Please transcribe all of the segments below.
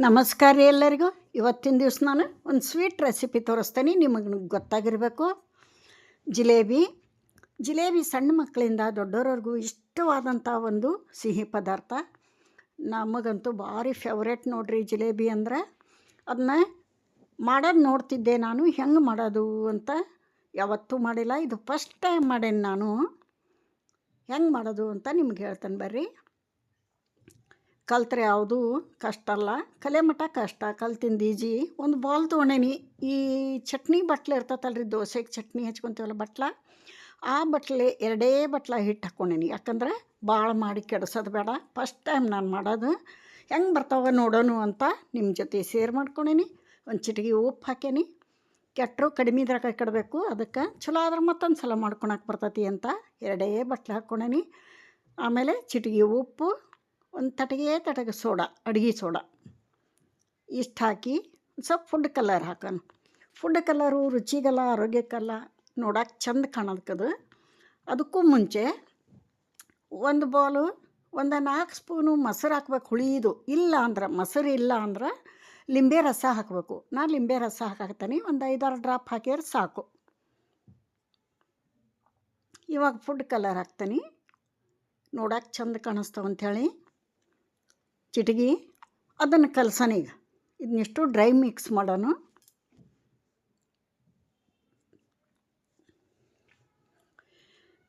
ನಮಸ್ಕಾರ ರೀ ಎಲ್ಲರಿಗೂ. ಇವತ್ತಿನ ದಿವಸ ನಾನು ಒಂದು ಸ್ವೀಟ್ ರೆಸಿಪಿ ತೋರಿಸ್ತೀನಿ. ನಿಮಗೆ ಗೊತ್ತಾಗಿರಬೇಕು. ಜಿಲೇಬಿ ಸಣ್ಣ ಮಕ್ಕಳಿಂದ ದೊಡ್ಡೋರವರೆಗೂ ಇಷ್ಟವಾದಂಥ ಒಂದು ಸಿಹಿ ಪದಾರ್ಥ. ನಮಗಂತೂ ಭಾರಿ ಫೇವ್ರೇಟ್ ನೋಡ್ರಿ ಜಿಲೇಬಿ ಅಂದ್ರೆ. ಅದನ್ನ ಮಾಡೋದು ನೋಡ್ತಿದ್ದೆ ನಾನು, ಹೆಂಗೆ ಮಾಡೋದು ಅಂತ. ಯಾವತ್ತೂ ಮಾಡಿಲ್ಲ, ಇದು ಫಸ್ಟ್ ಟೈಮ್ ಮಾಡೇನಿ ನಾನು. ಹೆಂಗೆ ಮಾಡೋದು ಅಂತ ನಿಮ್ಗೆ ಹೇಳ್ತೇನೆ ಬರ್ರಿ. ಕಲ್ತ್ರೆ ಯಾವುದೂ ಕಷ್ಟ ಅಲ್ಲ, ಕಲೆ ಮಠ ಕಷ್ಟ, ಕಲ್ತಿಂದ ಈಜಿ. ಒಂದು ಬಾಲ್ ತೊಗೊಂಡೇನಿ. ಈ ಚಟ್ನಿ ಬಟ್ಲೆ ಇರ್ತೈತಲ್ರಿ, ದೋಸೆಗೆ ಚಟ್ನಿ ಹಚ್ಕೊತೀವಲ್ಲ ಬಟ್ಲ, ಆ ಬಟ್ಲೆ 2 ಬಟ್ಲ ಹಿಟ್ಟು ಹಾಕ್ಕೊಂಡೇನಿ. ಯಾಕಂದ್ರೆ ಭಾಳ ಮಾಡಿ ಕೆಡಿಸೋದು ಬೇಡ. ಫಸ್ಟ್ ಟೈಮ್ ನಾನು ಮಾಡೋದು, ಹೆಂಗೆ ಬರ್ತಾವ ನೋಡೋಣ ಅಂತ ನಿಮ್ಮ ಜೊತೆ ಶೇರ್ ಮಾಡ್ಕೊಂಡೇನಿ. ಒಂದು ಚಿಟಿಕೆ ಉಪ್ಪು ಹಾಕೇನಿ. ಕೆಟ್ಟರು ಕಡಿಮೆ ಇದ್ರಾಗ ಇಡಬೇಕು, ಅದಕ್ಕೆ ಚಲೋ ಆದ್ರೆ ಮತ್ತೊಂದು ಸಲ ಮಾಡ್ಕೊಳಕ್ಕೆ ಬರ್ತೈತಿ ಅಂತ 2 ಬಟ್ಲೆ ಹಾಕ್ಕೊಂಡೇನಿ. ಆಮೇಲೆ ಚಿಟಿಕೆ ಉಪ್ಪು, ಒಂದು ತಟಗೆ ಸೋಡಾ, ಅಡುಗೆ ಸೋಡಾ ಇಷ್ಟು ಹಾಕಿ ಸ್ವಲ್ಪ ಫುಡ್ ಕಲರ್ ಹಾಕೋಣ. ಫುಡ್ ಕಲರು ರುಚಿಗಲ್ಲ, ಆರೋಗ್ಯಕ್ಕಲ್ಲ, ನೋಡೋಕೆ ಚಂದ ಕಾಣೋದಕ್ಕದು. ಅದಕ್ಕೂ ಮುಂಚೆ ಒಂದು ಬೌಲು, ಒಂದು 4 ಸ್ಪೂನು ಮೊಸರು ಹಾಕ್ಬೇಕು, ಹುಳಿದು. ಮೊಸರು ಇಲ್ಲ ಅಂದ್ರೆ ಲಿಂಬೆ ರಸ ಹಾಕಬೇಕು. ನಾನು ಲಿಂಬೆ ರಸ ಹಾಕಾಕ್ತೀನಿ, ಒಂದು 5-6 ಡ್ರಾಪ್ ಹಾಕಿದ್ರೆ ಸಾಕು. ಇವಾಗ ಫುಡ್ ಕಲರ್ ಹಾಕ್ತೀನಿ, ನೋಡೋಕೆ ಚಂದ ಕಾಣಿಸ್ತಾವಂಥೇಳಿ ಚಿಟಿಗೆ. ಅದನ್ನು ಕಲಸೋಣ. ಈಗ ಇದನ್ನಿಷ್ಟು ಡ್ರೈ ಮಿಕ್ಸ್ ಮಾಡೋಣ.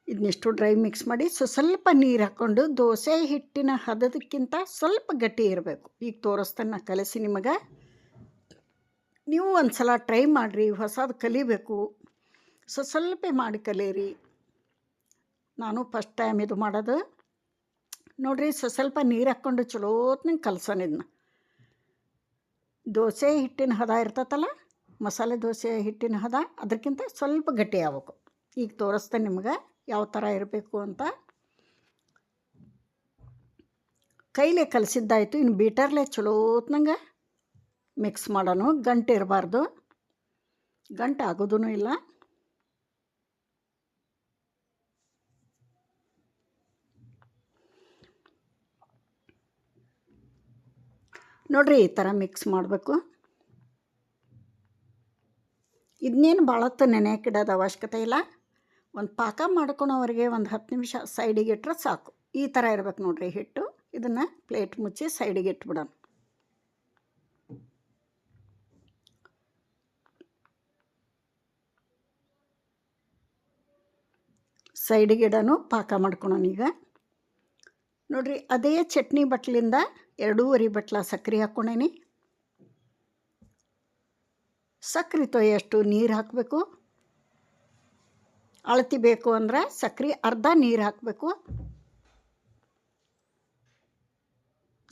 ಇದನ್ನಿಷ್ಟು ಡ್ರೈ ಮಿಕ್ಸ್ ಮಾಡಿ ಸ್ವಲ್ಪ ನೀರು ಹಾಕ್ಕೊಂಡು, ದೋಸೆ ಹಿಟ್ಟಿನ ಹದಕ್ಕಿಂತ ಸ್ವಲ್ಪ ಗಟ್ಟಿ ಇರಬೇಕು. ಈಗ ತೋರಿಸ್ತೇನೆ ನಾನು ಕಲಸಿ ನಿಮಗೆ. ನೀವು ಒಂದು ಸಲ ಟ್ರೈ ಮಾಡಿರಿ, ಹೊಸದು ಕಲಿಬೇಕು. ಸ್ವಲ್ಪ ಮಾಡಿ ಕಲೀರಿ. ನಾನು ಫಸ್ಟ್ ಟೈಮ್ ಇದು ಮಾಡೋದು ನೋಡ್ರಿ. ಸ್ವಲ್ಪ ನೀರು ಹಾಕ್ಕೊಂಡು ಚಲೋತ್ನಂಗೆ ಕಲಸೋಣ ಇದನ್ನ. ದೋಸೆ ಹಿಟ್ಟಿನ ಹದ ಇರ್ತೈತಲ್ಲ, ಮಸಾಲೆ ದೋಸೆ ಹಿಟ್ಟಿನ ಹದ, ಅದಕ್ಕಿಂತ ಸ್ವಲ್ಪ ಗಟ್ಟಿ ಆಗ್ಬೇಕು. ಈಗ ತೋರಿಸ್ತೇನೆ ನಿಮ್ಗೆ ಯಾವ ಥರ ಇರಬೇಕು ಅಂತ. ಕೈಲೇ ಕಲಸಿದ್ದಾಯಿತು. ಇನ್ನು ಬೀಟರ್ಲೆ ಚಲೋತ್ನಂಗೆ ಮಿಕ್ಸ್ ಮಾಡೋಣ. ಗಂಟು ಇರಬಾರ್ದು, ಗಂಟು ಆಗೋದೂ ಇಲ್ಲ. ನೋಡ್ರಿ, ಈ ಥರ ಮಿಕ್ಸ್ ಮಾಡಬೇಕು. ಇದನ್ನೇನು ಭಾಳತ್ತು ನೆನೆಯಾಕಿಡೋದು ಅವಶ್ಯಕತೆ ಇಲ್ಲ. ಒಂದು ಪಾಕ ಮಾಡ್ಕೊಳೋವರೆಗೆ ಒಂದು 10 ನಿಮಿಷ ಸೈಡಿಗೆ ಇಟ್ಟರೆ ಸಾಕು. ಈ ಥರ ಇರ್ಬೇಕು ನೋಡ್ರಿ ಹಿಟ್ಟು. ಇದನ್ನು ಪ್ಲೇಟ್ ಮುಚ್ಚಿ ಸೈಡಿಗೆ ಇಟ್ಬಿಡೋಣ. ಸೈಡಿಗೆ ಇಡೋಣ, ಪಾಕ ಮಾಡ್ಕೊಳೋಣ. ಈಗ ನೋಡ್ರಿ, ಅದೇ ಚಟ್ನಿ ಬಟ್ಲಿಂದ 2.5 ಬಟ್ಲ ಸಕ್ಕರೆ ಹಾಕ್ಕೊಂಡೇನಿ. ಸಕ್ಕರೆ ತೊಯ್ಯಷ್ಟು ನೀರು ಹಾಕಬೇಕು. ಅಳತಿ ಬೇಕು ಅಂದ್ರೆ ಸಕ್ಕರೆ ಅರ್ಧ ನೀರು ಹಾಕಬೇಕು.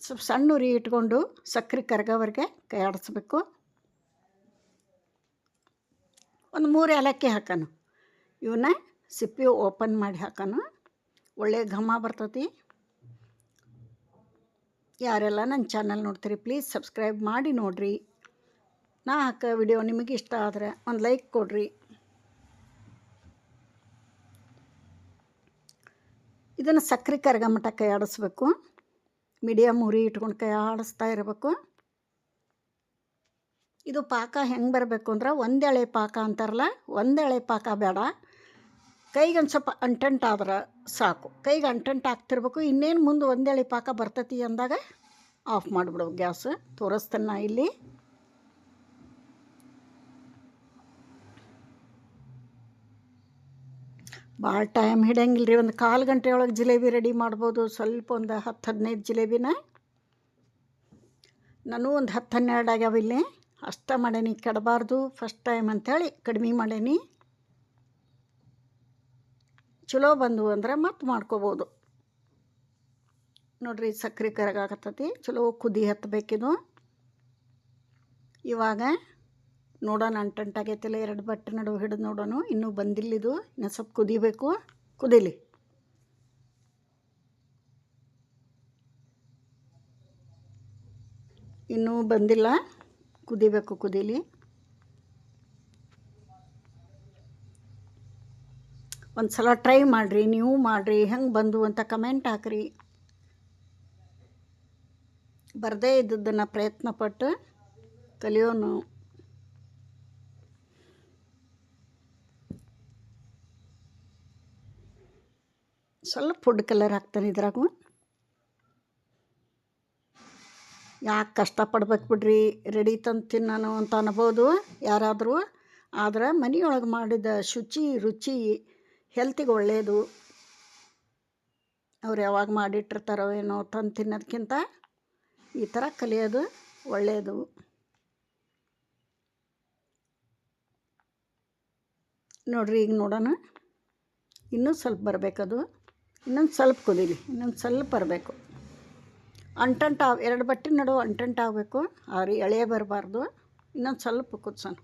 ಸ್ವಲ್ಪ ಸಣ್ಣ ಉರಿ ಇಟ್ಕೊಂಡು ಸಕ್ಕರೆ ಕರಗೋವರೆಗೆ ಕೈ ಆಡಿಸ್ಬೇಕು. ಒಂದು 3 ಏಲಕ್ಕಿ ಹಾಕೋಣ. ಇವನ್ನ ಸಿಪ್ಪೆ ಓಪನ್ ಮಾಡಿ ಹಾಕೋಣ. ಒಳ್ಳೆ ಘಮ ಬರ್ತೈತಿ. ಯಾರೆಲ್ಲ ನನ್ನ ಚಾನಲ್ ನೋಡ್ತೀರಿ, ಪ್ಲೀಸ್ ಸಬ್ಸ್ಕ್ರೈಬ್ ಮಾಡಿ ನೋಡಿರಿ. ನಾ ಹಾಕೋ ವಿಡಿಯೋ ನಿಮಗೆ ಇಷ್ಟ ಆದರೆ ಒಂದು ಲೈಕ್ ಕೊಡ್ರಿ. ಇದನ್ನು ಸಕ್ಕರೆ ಕರಗ ಮಟ್ಟ ಕೈ ಆಡಿಸ್ಬೇಕು. ಮೀಡಿಯಮ್ ಉರಿ ಇಟ್ಕೊಂಡು ಕೈ ಆಡಿಸ್ತಾ ಇರಬೇಕು. ಇದು ಪಾಕ ಹೆಂಗೆ ಬರಬೇಕು ಅಂದ್ರೆ, ಒಂದೆಳೆ ಪಾಕ ಅಂತಾರಲ್ಲ, ಒಂದೆಳೆ ಪಾಕ ಬೇಡ. ಕೈಗೆ ಒಂದು ಸ್ವಲ್ಪ ಅಂಟಂಟಾದ್ರೆ ಸಾಕು. ಕೈಗೆ ಅಂಟಂಟು ಆಗ್ತಿರ್ಬೇಕು. ಇನ್ನೇನು ಮುಂದೆ ಒಂದೆಳೆ ಪಾಕ ಬರ್ತೈತಿ ಅಂದಾಗ ಆಫ್ ಮಾಡಿಬಿಡು ಗ್ಯಾಸ್. ತೋರಿಸ್ತೇನೆ ನಾ ಇಲ್ಲಿ. ಭಾಳ ಟೈಮ್ ಹಿಡಿಯಂಗಿಲ್ಲ ರೀ. ಒಂದು 1/4 ಗಂಟೆ ಒಳಗೆ ಜಿಲೇಬಿ ರೆಡಿ ಮಾಡ್ಬೋದು. ಸ್ವಲ್ಪ ಒಂದು 10-15 ಜಿಲೇಬಿನ. ನಾನು ಒಂದು 10-12 ಆಗ್ಯಾವ ಇಲ್ಲಿ. ಅಷ್ಟ ಮಾಡೇನಿ, ಕೆಡಬಾರ್ದು ಫಸ್ಟ್ ಟೈಮ್ ಅಂಥೇಳಿ ಕಡಿಮೆ ಮಾಡೇನಿ. ಚಲೋ ಬಂದು ಅಂದ್ರೆ ಮತ್ತೆ ಮಾಡ್ಕೋಬೋದು. ನೋಡ್ರಿ, ಸಕ್ಕರೆ ಕರಗಾಕತ್ತೈತಿ. ಚಲೋ ಕುದಿ ಹತ್ತಬೇಕಿದು. ಇವಾಗ ನೋಡೋಣ, ಅಂಟಂಟಾಗೈತಿಲ್ಲ. 2 ಬಟ್ಟೆ ನಡುವೆ ಹಿಡಿದು ನೋಡೋಣ. ಇನ್ನೂ ಬಂದಿಲ್ಲಿದು, ಇನ್ನೂ ಸ್ವಲ್ಪ ಕುದಿಬೇಕು. ಕುದೀಲಿ. ಇನ್ನೂ ಬಂದಿಲ್ಲ, ಕುದಿಬೇಕು, ಕುದೀಲಿ. ಒಂದು ಸಲ ಟ್ರೈ ಮಾಡಿರಿ, ನೀವು ಮಾಡಿರಿ. ಹೆಂಗೆ ಬಂದು ಅಂತ ಕಮೆಂಟ್ ಹಾಕ್ರಿ. ಬರದೇ ಇದ್ದದ್ದನ್ನು ಪ್ರಯತ್ನಪಟ್ಟು ಕಲಿಯೋನು. ಸ್ವಲ್ಪ ಫುಡ್ ಕಲರ್ ಹಾಕ್ತಾನೆ ಇದ್ರಾಗೂ. ಯಾಕೆ ಕಷ್ಟಪಡ್ಬೇಕು ಬಿಡ್ರಿ, ರೆಡಿ ತಂದು ತಿನ್ನೋನು ಅಂತ ಅನ್ಬೋದು ಯಾರಾದರೂ. ಆದ್ರೆ ಮನೆಯೊಳಗೆ ಮಾಡಿದ ರುಚಿ ಹೆಲ್ತಿಗೆ ಒಳ್ಳೆಯದು. ಅವ್ರು ಯಾವಾಗ ಮಾಡಿಟ್ಟಿರ್ತಾರೋ ಏನೋ ತಂದು ತಿನ್ನೋದಕ್ಕಿಂತ ಈ ಥರ ಕಲಿಯೋದು ಒಳ್ಳೆಯದು. ನೋಡ್ರಿ, ಈಗ ನೋಡೋಣ. ಇನ್ನೂ ಸ್ವಲ್ಪ ಬರಬೇಕದು, ಇನ್ನೊಂದು ಸ್ವಲ್ಪ ಕುದೀಲಿ, ಇನ್ನೊಂದು ಸ್ವಲ್ಪ ಬರಬೇಕು. ಅಂಟಂಟಾವು 2 ಬಟ್ಟೆ ನಡುವೆ ಅಂಟಂಟಾಗಬೇಕು, ಆದ್ರೆ ಎಳೆ ಬರಬಾರ್ದು. ಇನ್ನೊಂದು ಸ್ವಲ್ಪ ಕುದಿಸೋಣ.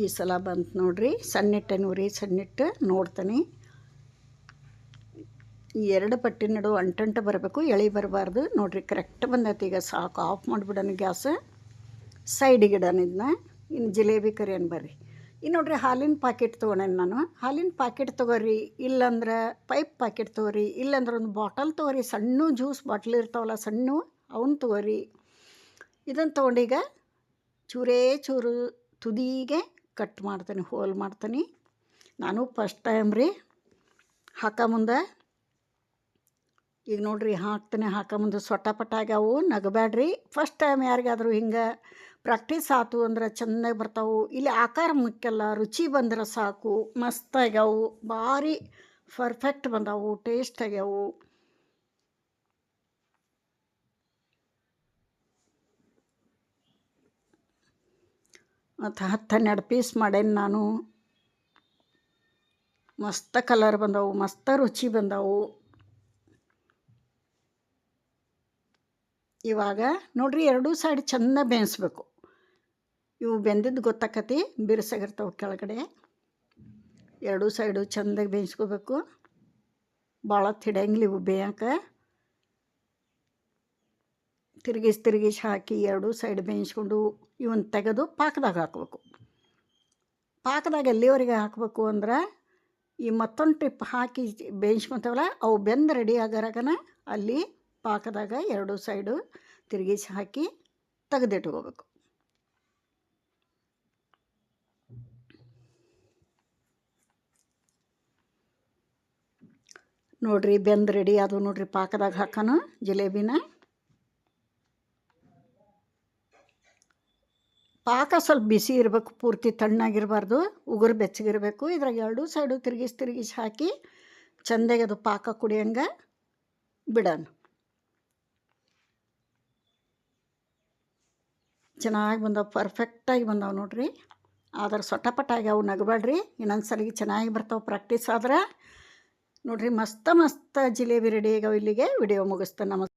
ಈ ಸಲ ಬಂತು ನೋಡ್ರಿ, ಸಣ್ಣಿಟ್ಟೆ ಉರಿ, ಸಣ್ಣಿಟ್ಟು ನೋಡ್ತಾನೆ. ಈ 2 ಪಟ್ಟಿ ನಡುವೆ ಅಂಟಂಟ ಬರಬೇಕು, ಎಳೆ ಬರಬಾರ್ದು. ನೋಡ್ರಿ, ಕರೆಕ್ಟ್ ಬಂದೈತಿ. ಈಗ ಸಾಕು, ಆಫ್ ಮಾಡಿಬಿಡೋಣ ಗ್ಯಾಸ್, ಸೈಡಿಗೆ ಇಡೋಣ ಇದನ್ನ. ಇನ್ನು ಜಿಲೇಬಿ ಕರಿಯನ್ ಬರ್ರಿ. ಇನ್ನು ನೋಡ್ರಿ, ಹಾಲಿನ ಪ್ಯಾಕೆಟ್ ತೊಗೊಂಡೇನು ನಾನು. ಹಾಲಿನ ಪ್ಯಾಕೆಟ್ ತೊಗೋರಿ, ಇಲ್ಲಾಂದ್ರೆ ಪೈಪ್ ಪ್ಯಾಕೆಟ್ ತೊಗೋರಿ, ಇಲ್ಲಾಂದ್ರೆ ಒಂದು ಬಾಟಲ್ ತೊಗೋರಿ. ಸಣ್ಣ ಜ್ಯೂಸ್ ಬಾಟ್ಲ್ ಇರ್ತಾವಲ್ಲ ಸಣ್ಣ, ಅವನ್ನ ತೊಗೋರಿ. ಇದನ್ನು ತೊಗೊಂಡೀಗ ಚೂರೇ ಚೂರು ತುದಿಗೆ ಕಟ್ ಮಾಡ್ತೀನಿ, ಹೋಲ್ ಮಾಡ್ತೀನಿ. ನಾನು ಫಸ್ಟ್ ಟೈಮ್ ರೀ ಮುಂದೆ. ಈಗ ನೋಡ್ರಿ, ಹಾಕ್ತಾನೆ ಮುಂದೆ ಸೊಟ್ಟಪಟ್ಟ ಆಗ್ಯಾವು. ನಗಬೇಡ್ರಿ, ಫಸ್ಟ್ ಟೈಮ್ ಯಾರಿಗಾದರೂ ಹಿಂಗೆ ಪ್ರಾಕ್ಟೀಸ್ ಆಯ್ತು ಅಂದ್ರೆ ಚೆನ್ನಾಗಿ ಬರ್ತಾವೆ. ಇಲ್ಲಿ ಆಕಾರ ಮುಖ್ಯಲ್ಲ, ರುಚಿ ಬಂದ್ರೆ ಸಾಕು. ಮಸ್ತ್ ಆಗ್ಯಾವು, ಭಾರಿ ಪರ್ಫೆಕ್ಟ್ ಬಂದಾವು, ಟೇಸ್ಟ್ ಆಗ್ಯಾವು. ಮತ್ತು 10-12 ಪೀಸ್ ಮಾಡೇನಿ ನಾನು. ಮಸ್ತ ಕಲರ್ ಬಂದವು, ಮಸ್ತ ರುಚಿ ಬಂದವು. ಇವಾಗ ನೋಡ್ರಿ, 2 ಸೈಡ್ ಚೆಂದ ಬೇಯಿಸ್ಬೇಕು. ಇವು ಬೆಂದಿದ್ದು ಗೊತ್ತಾಕತಿ, ಬಿರುಸಾಗಿರ್ತಾವೆ ಕೆಳಗಡೆ. 2 ಸೈಡು ಚೆಂದಾಗಿ ಬೇಯಿಸ್ಕೋಬೇಕು. ಭಾಳ ತಿಡಂಗಿಲ್ಲ ಇವು ಬೇಯಕ್ಕೆ. ತಿರುಗಿಸಿ ಹಾಕಿ 2 ಸೈಡ್ ಬೇಯಿಸ್ಕೊಂಡು ಇವನ್ನ ತೆಗೆದು ಪಾಕದಾಗ ಹಾಕಬೇಕು. ಪಾಕದಾಗ ಎಲ್ಲಿವರೆಗೆ ಹಾಕಬೇಕು ಅಂದ್ರೆ, ಈ ಮತ್ತೊಂದು ಟ್ರಿಪ್ ಹಾಕಿ ಬೇಯಿಸ್ಕೊತೇವಲ್ಲ, ಅವು ಬೆಂದು ರೆಡಿ ಆಗೋರಾಗನ ಅಲ್ಲಿ ಪಾಕದಾಗ 2 ಸೈಡು ತಿರುಗಿಸಿ ಹಾಕಿ ತೆಗೆದಿಟ್ಕೋಬೇಕು. ನೋಡ್ರಿ, ಬೆಂದು ರೆಡಿ ಅದು. ನೋಡ್ರಿ, ಪಾಕದಾಗ ಹಾಕೋಣ ಜಿಲೇಬಿನ. ಪಾಕ ಸ್ವಲ್ಪ ಬಿಸಿ ಇರಬೇಕು, ಪೂರ್ತಿ ತಣ್ಣಾಗಿರಬಾರ್ದು, ಉಗುರು ಬೆಚ್ಚಗಿರಬೇಕು. ಇದ್ರಾಗ 2 ಸೈಡು ತಿರುಗಿಸಿ ಹಾಕಿ ಚೆಂದಾಗಿ ಅದು ಪಾಕ ಕುಡಿಯಂಗೆ ಬಿಡೋಣ. ಚೆನ್ನಾಗಿ ಬಂದವು, ಪರ್ಫೆಕ್ಟಾಗಿ ಬಂದವು ನೋಡ್ರಿ. ಆದ್ರೆ ಸೊಟ್ಟಪಟ್ಟ ಆಗ್ಯಾವು, ನಗಬೇಡ್ರಿ. ಇನ್ನೊಂದು ಸಲಿಗೆ ಚೆನ್ನಾಗಿ ಬರ್ತಾವೆ ಪ್ರಾಕ್ಟೀಸ್ ಆದ್ರೆ. ನೋಡ್ರಿ, ಮಸ್ತ ಜಿಲೇಬಿ ರೆಡಿ ಆಗ್ಯಾವ. ಇಲ್ಲಿಗೆ ವಿಡಿಯೋ ಮುಗಿಸ್ತೇನೆ. ನಮಸ್ತೆ.